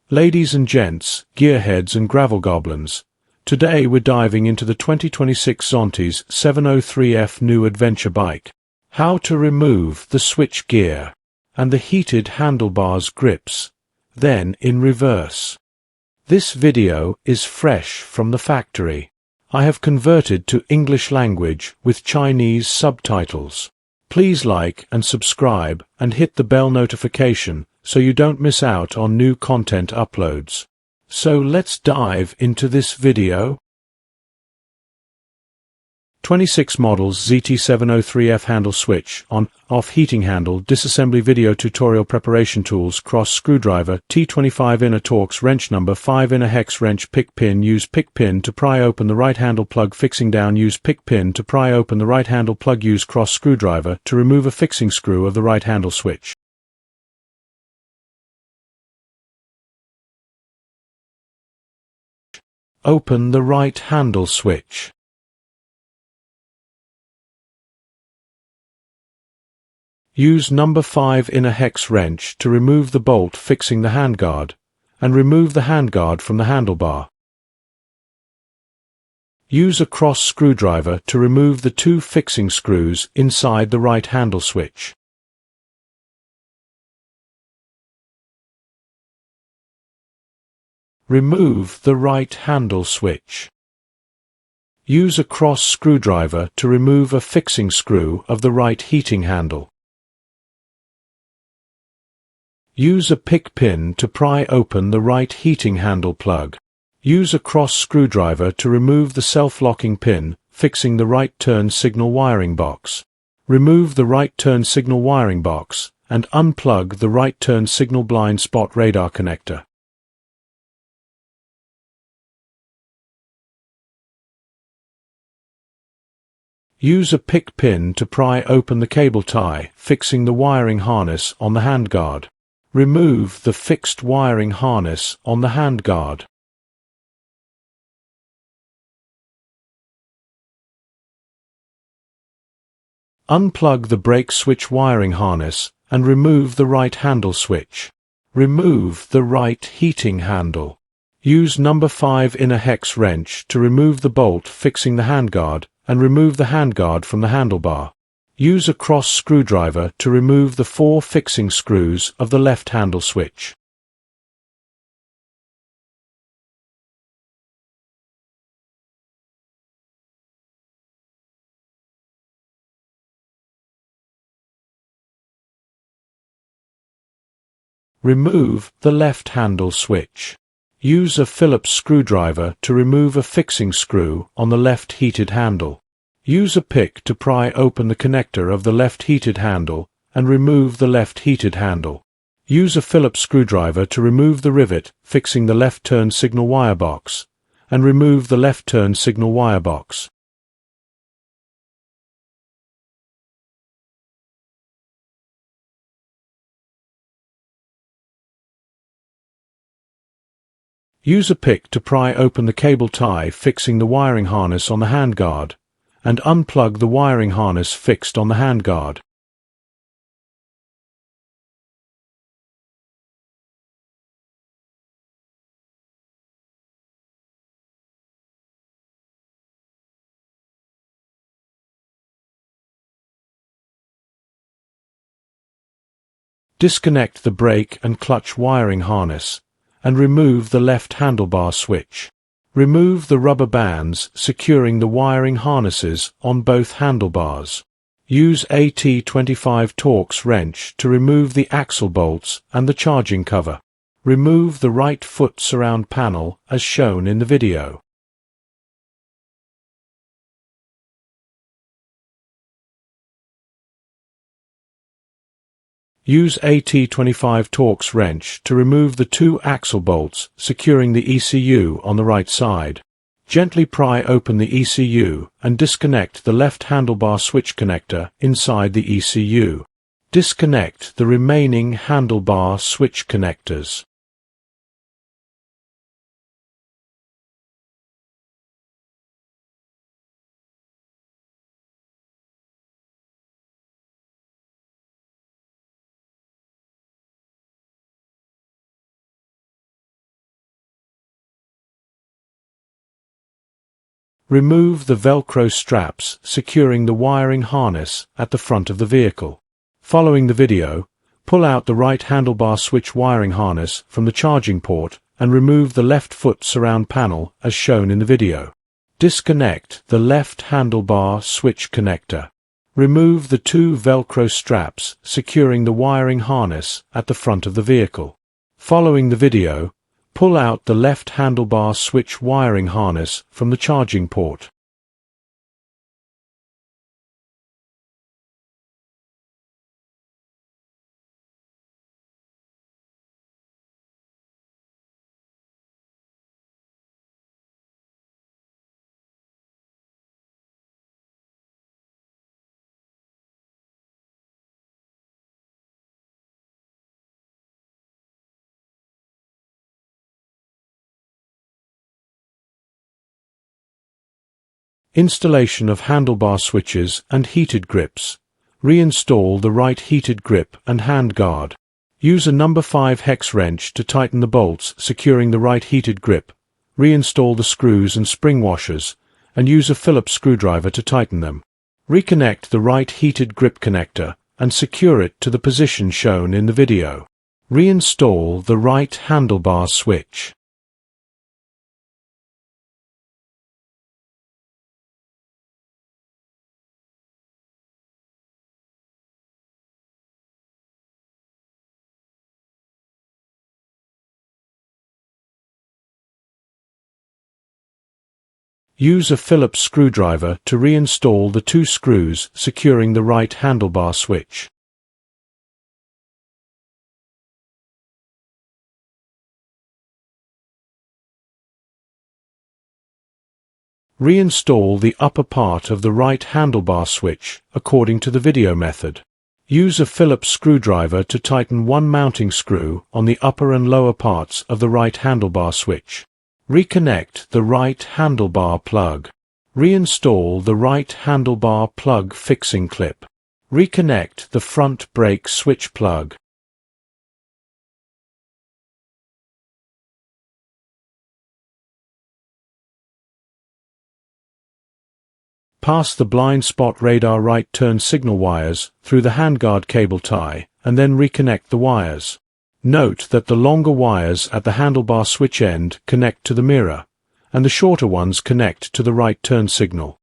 Ladies and gents, gearheads and gravel goblins, today we're diving into the 2026 Zontes 703F new adventure bike. How to remove the switch gear and the heated handlebars grips, then in reverse. This video is fresh from the factory. I have converted to English language with Chinese subtitles. Please like and subscribe and hit the bell notification so you don't miss out on new content uploads. So let's dive into this video. 26 models ZT703F handle switch on off heating handle disassembly video tutorial preparation tools cross screwdriver T25 inner Torx wrench number 5 inner hex wrench pick pin. Use pick pin to pry open the right handle plug fixing down. Use pick pin to pry open the right handle plug. Use cross screwdriver to remove a fixing screw of the right handle switch. Open the right handle switch. Use number 5 inner hex wrench to remove the bolt fixing the handguard, and remove the handguard from the handlebar. Use a cross screwdriver to remove the 2 fixing screws inside the right handle switch. Remove the right handle switch. Use a cross screwdriver to remove a fixing screw of the right heating handle. Use a pick pin to pry open the right heating handle plug. Use a cross screwdriver to remove the self-locking pin fixing the right turn signal wiring box. Remove the right turn signal wiring box and unplug the right turn signal blind spot radar connector. Use a pick pin to pry open the cable tie fixing the wiring harness on the handguard. Remove the fixed wiring harness on the handguard. Unplug the brake switch wiring harness and remove the right handle switch. Remove the right heating handle. Use number 5 inner hex wrench to remove the bolt fixing the handguard and remove the handguard from the handlebar. Use a cross screwdriver to remove the 4 fixing screws of the left handle switch. Remove the left handle switch. Use a Phillips screwdriver to remove a fixing screw on the left heated handle. Use a pick to pry open the connector of the left heated handle and remove the left heated handle. Use a Phillips screwdriver to remove the rivet fixing the left turn signal wire box and remove the left turn signal wire box. Use a pick to pry open the cable tie fixing the wiring harness on the handguard and unplug the wiring harness fixed on the handguard. Disconnect the brake and clutch wiring harness and remove the left handlebar switch. Remove the rubber bands securing the wiring harnesses on both handlebars. Use a T25 Torx wrench to remove the axle bolts and the charging cover. Remove the right foot surround panel as shown in the video. Use a T25 Torx wrench to remove the 2 axle bolts securing the ECU on the right side. Gently pry open the ECU and disconnect the left handlebar switch connector inside the ECU. Disconnect the remaining handlebar switch connectors. Remove the Velcro straps securing the wiring harness at the front of the vehicle. Following the video, pull out the right handlebar switch wiring harness from the charging port and remove the left foot surround panel as shown in the video. Disconnect the left handlebar switch connector. Remove the two Velcro straps securing the wiring harness at the front of the vehicle. Following the video, pull out the left handlebar switch wiring harness from the charging port. Installation of handlebar switches and heated grips. Reinstall the right heated grip and hand guard. Use a number 5 hex wrench to tighten the bolts securing the right heated grip. Reinstall the screws and spring washers, and use a Phillips screwdriver to tighten them. Reconnect the right heated grip connector and secure it to the position shown in the video. Reinstall the right handlebar switch. Use a Phillips screwdriver to reinstall the two screws securing the right handlebar switch. Reinstall the upper part of the right handlebar switch according to the video method. Use a Phillips screwdriver to tighten one mounting screw on the upper and lower parts of the right handlebar switch. Reconnect the right handlebar plug. Reinstall the right handlebar plug fixing clip. Reconnect the front brake switch plug. Pass the blind spot radar right turn signal wires through the handguard cable tie and then reconnect the wires. Note that the longer wires at the handlebar switch end connect to the mirror, and the shorter ones connect to the right turn signal.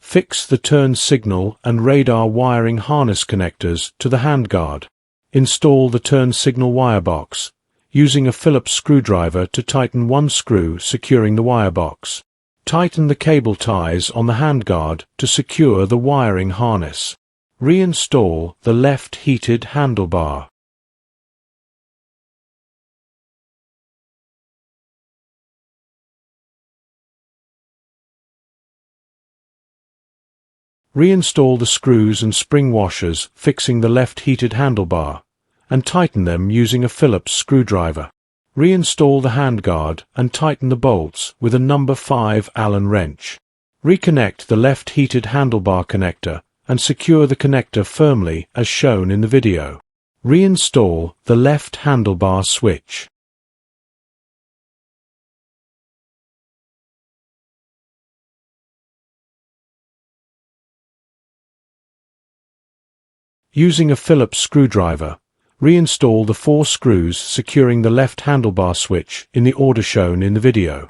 Fix the turn signal and radar wiring harness connectors to the handguard. Install the turn signal wire box, using a Phillips screwdriver to tighten one screw securing the wire box. Tighten the cable ties on the handguard to secure the wiring harness. Reinstall the left heated handlebar. Reinstall the screws and spring washers fixing the left heated handlebar, and tighten them using a Phillips screwdriver. Reinstall the handguard and tighten the bolts with a number 5 Allen wrench. Reconnect the left heated handlebar connector and secure the connector firmly as shown in the video. Reinstall the left handlebar switch. Using a Phillips screwdriver, reinstall the 4 screws securing the left handlebar switch in the order shown in the video.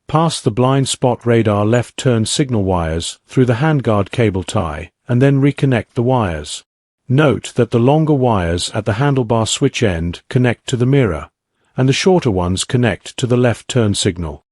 Pass the blind spot radar left turn signal wires through the handguard cable tie and then reconnect the wires. Note that the longer wires at the handlebar switch end connect to the mirror, and the shorter ones connect to the left turn signal.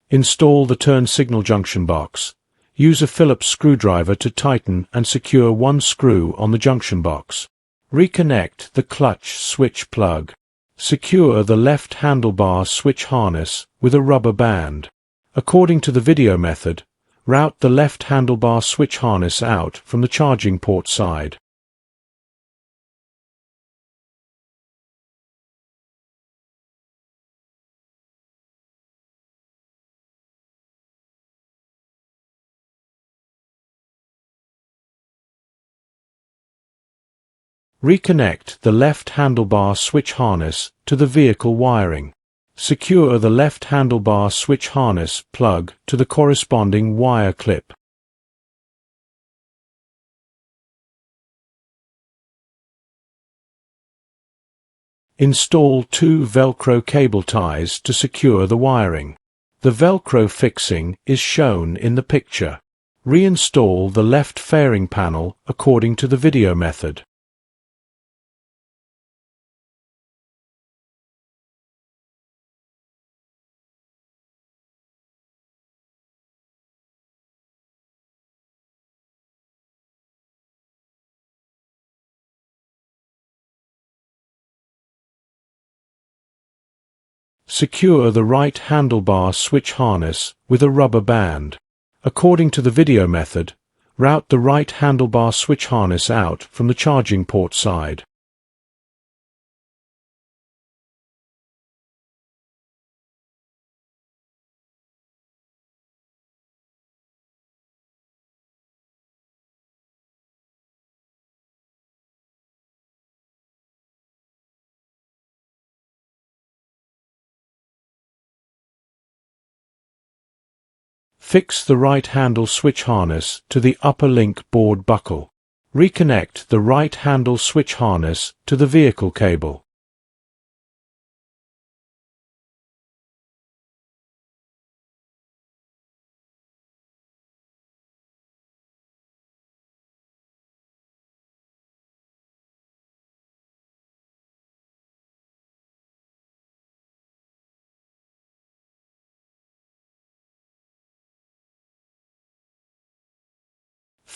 Install the turn signal junction box. Use a Phillips screwdriver to tighten and secure one screw on the junction box. Reconnect the clutch switch plug. Secure the left handlebar switch harness with a rubber band. According to the video method, route the left handlebar switch harness out from the charging port side. Reconnect the left handlebar switch harness to the vehicle wiring. Secure the left handlebar switch harness plug to the corresponding wire clip. Install two Velcro cable ties to secure the wiring. The Velcro fixing is shown in the picture. Reinstall the left fairing panel according to the video method. Secure the right handlebar switch harness with a rubber band. According to the video method, route the right handlebar switch harness out from the charging port side. Fix the right handle switch harness to the upper link board buckle. Reconnect the right handle switch harness to the vehicle cable.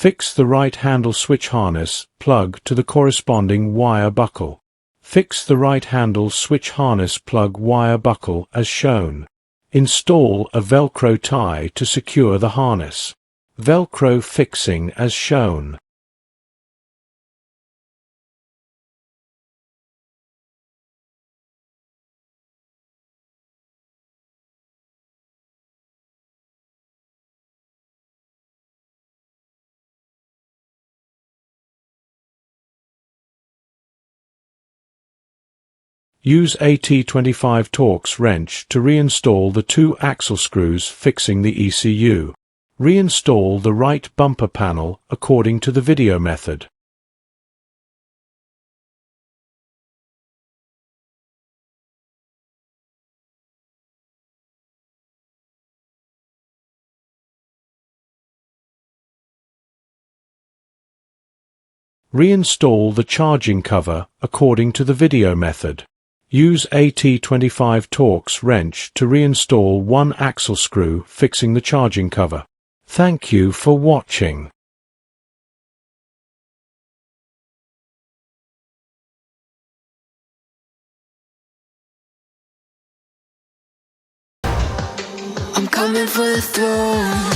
Fix the right handle switch harness plug to the corresponding wire buckle. Fix the right handle switch harness plug wire buckle as shown. Install a Velcro tie to secure the harness. Velcro fixing as shown. Use a T25 Torx wrench to reinstall the two axle screws fixing the ECU. Reinstall the right bumper panel according to the video method. Reinstall the charging cover according to the video method. Use a T25 Torx wrench to reinstall one axle screw fixing the charging cover. Thank you for watching. I'm coming for the throne.